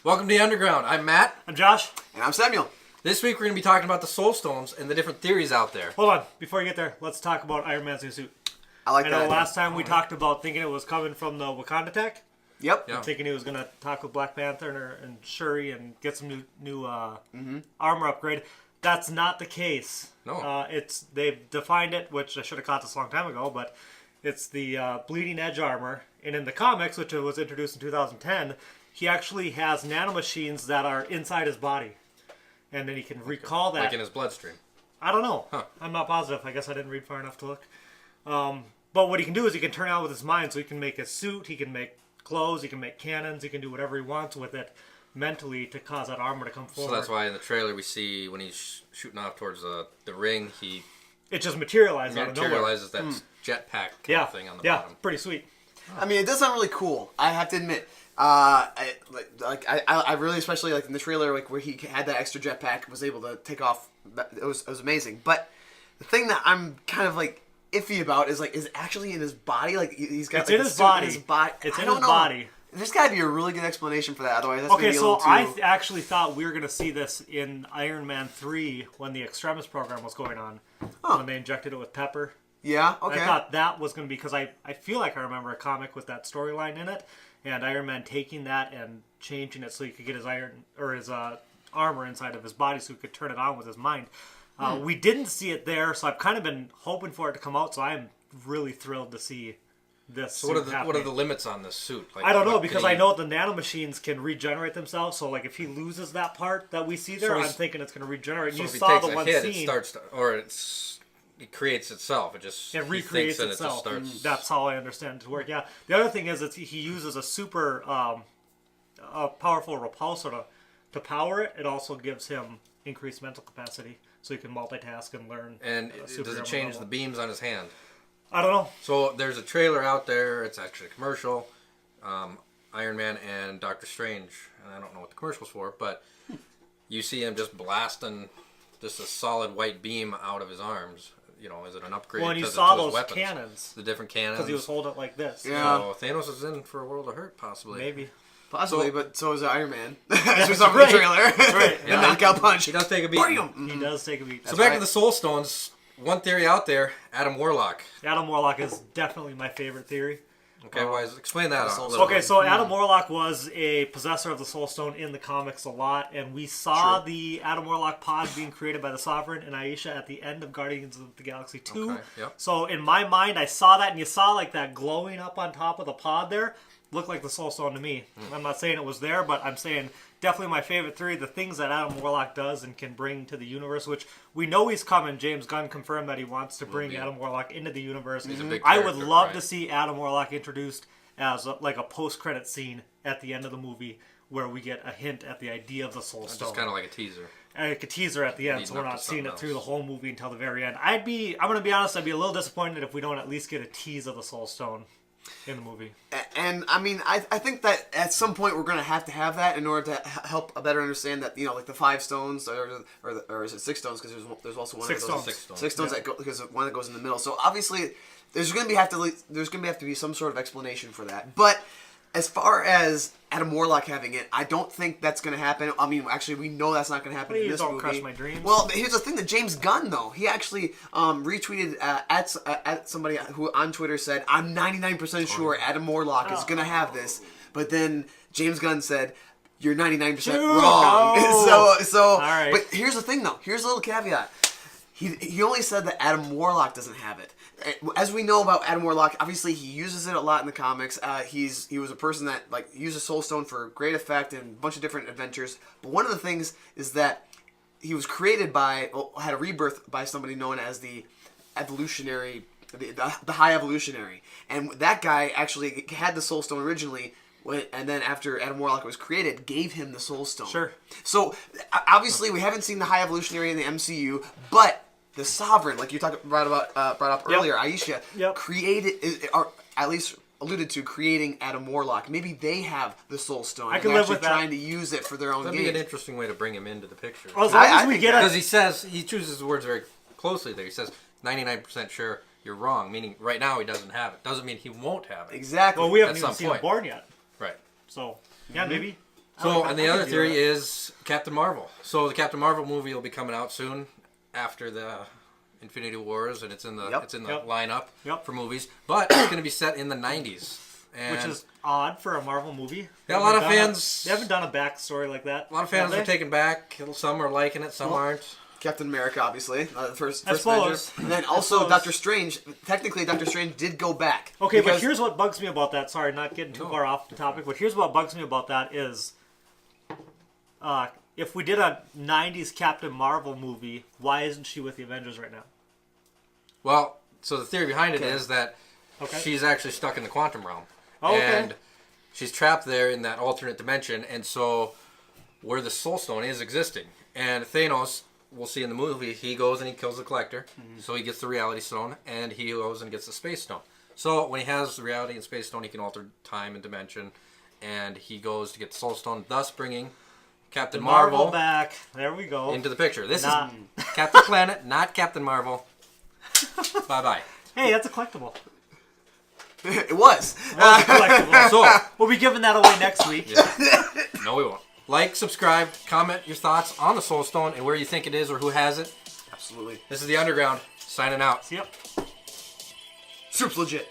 Welcome to the Underground. I'm Matt. I'm Josh. And I'm Samuel. This week we're going to be talking about the Soul Stones and the different theories out there. Hold on. Before you get there, let's talk about Iron Man's new suit. I know last time we talked about thinking it was coming from the Wakanda tech. Yep. Yeah. Thinking he was going to talk with Black Panther and Shuri and get some new armor upgrade. That's not the case. No. They've defined it, which I should have caught this a long time ago, but it's the bleeding edge armor. And in the comics, which was introduced in 2010, he actually has nanomachines that are inside his body. And then he can recall that. Like in his bloodstream. I don't know. Huh. I'm not positive. I guess I didn't read far enough to look. But what he can do is he can turn out with his mind. So he can make a suit, he can make clothes, he can make cannons, he can do whatever he wants with it mentally to cause that armor to come forward. So that's why in the trailer we see when he's shooting off towards the ring, it just materializes out of nowhere. materializes that jetpack kind of thing on the bottom. Yeah, pretty sweet. I mean, it does sound really cool. I have to admit. I really, especially like in the trailer, like where he had that extra jetpack, was able to take off. It was amazing. But the thing that I'm kind of like iffy about is like, is it actually in his body? Like he's got It's like, in his body. It's I in don't his know. body. There's got to be a really good explanation for that. Otherwise, that's Okay, gonna be a so little too... I actually thought we were going to see this in Iron Man 3 when the Extremis program was going on. When they injected it with Pepper. Yeah, okay. I thought that was going to be, because I feel like I remember a comic with that storyline in it, and Iron Man taking that and changing it so he could get his armor inside of his body so he could turn it on with his mind. We didn't see it there, so I've kind of been hoping for it to come out, so I'm really thrilled to see this. So what are the limits on this suit? Like, I don't know, because I know the nanomachines can regenerate themselves, so like if he loses that part that we see there, So I'm thinking it's going to regenerate. So You if he saw takes the a one hit, scene. it creates itself. It just It he recreates thinks and itself. It just starts. That's how I understand it to work. Yeah. The other thing is that he uses a super a powerful repulsor to power it. It also gives him increased mental capacity, so he can multitask and learn. And does it change the beams on his hand? I don't know. So there's a trailer out there. It's actually a commercial. Iron Man and Doctor Strange. And I don't know what the commercial's for, but you see him just blasting just a solid white beam out of his arms. You know, is it an upgrade? Well, and you to saw his those weapons? cannons. The different cannons. Because he was holding it like this. Yeah. So Thanos is in for a world of hurt, possibly. Maybe. Possibly, but so is Iron Man. As we saw from the trailer. That's right. The Yeah. knockout punch. He does take a beat. Bam! He does take a beat. So back to the Soul Stones. One theory out there: Adam Warlock. Adam Warlock is definitely my favorite theory. Okay, explain that a little Okay, bit. so Adam Warlock was a possessor of the Soul Stone in the comics a lot, and we saw the Adam Warlock pod being created by the Sovereign and Aisha at the end of Guardians of the Galaxy 2. Okay, yep. So in my mind, I saw that, and you saw like that glowing up on top of the pod there. Looked like the Soul Stone to me. I'm not saying it was there, but I'm saying definitely my favorite theory, the things that Adam Warlock does and can bring to the universe, which we know he's coming. James Gunn confirmed that he wants to bring Adam Warlock into the universe. He's a big I would character, love right? to see Adam Warlock introduced as like a post-credit scene at the end of the movie where we get a hint at the idea of the Soul Stone. Just kind of like a teaser. Like a teaser at the end, so we're Leading up not to seeing it something through the else. whole movie until the very end. I'm going to be honest, I'd be a little disappointed if we don't at least get a tease of the Soul Stone in the movie. And I mean, I think that at some point we're going to have that in order to help better understand that, you know, like the 5 stones or is it 6 stones, because there's also one Six of those stones. 6 stones that go, because one that goes in the middle. So obviously there's going to have to be some sort of explanation for that. But as far as Adam Warlock having it, I don't think that's going to happen. I mean, actually, we know that's not going to happen in Please this don't movie. crush my dreams. Well, here's the thing: that James Gunn, though, he actually retweeted at somebody who on Twitter said, "I'm 99% sure Adam Warlock is going to have this," but then James Gunn said, "You're 99% wrong." no. So, All right. But here's the thing, though. Here's a little caveat. He only said that Adam Warlock doesn't have it. As we know about Adam Warlock, obviously he uses it a lot in the comics. He was a person that like used a Soul Stone for great effect in a bunch of different adventures. But one of the things is that he was created had a rebirth by somebody known as the evolutionary, the High Evolutionary, and that guy actually had the Soul Stone originally. And then after Adam Warlock was created, gave him the Soul Stone. Sure. So obviously we haven't seen the High Evolutionary in the MCU, but the Sovereign, like you brought up earlier, Aisha, created, or at least alluded to, creating Adam Warlock. Maybe they have the Soul Stone. I can They're live actually with that. trying to use it for their own That'd be an gain. interesting way to bring him into the picture. Well, as long as we think get Because he chooses his words very closely there. He says 99% sure you're wrong, meaning right now he doesn't have it. Doesn't mean he won't have it. Exactly. Well, we haven't At even some seen him point. born yet. Right. So, yeah, maybe. So, and the other theory is Captain Marvel. So the Captain Marvel movie will be coming out soon after the Infinity Wars, and it's in the lineup for movies. But it's going to be set in the 90s. And which is odd for a Marvel movie. Yeah, a lot of fans... They haven't done a backstory like that. A lot of fans are taken back. Some are liking it, some aren't. Captain America, obviously, the first I suppose. Avengers. And then also Doctor Strange. Technically, Doctor Strange did go back. Okay, but here's what bugs me about that. Sorry, not getting too far off the topic, but here's what bugs me about that is... if we did a 90s Captain Marvel movie, why isn't she with the Avengers right now? Well, so the theory behind it is that she's actually stuck in the quantum realm. Oh, okay. And she's trapped there in that alternate dimension, and so where the Soul Stone is existing. And Thanos, we'll see in the movie, he goes and he kills the Collector, so he gets the Reality Stone, and he goes and gets the Space Stone. So when he has the Reality and Space Stone, he can alter time and dimension, and he goes to get the Soul Stone, thus bringing Captain Marvel back. There we go. Into the picture. This is Captain Planet, not Captain Marvel. Bye-bye. Hey, that's a collectible. It was. A collectible. So we'll be giving that away next week. Yeah. No, we won't. Like, subscribe, comment your thoughts on the Soul Stone and where you think it is or who has it. Absolutely. This is the Underground, signing out. Yep. Soup's legit.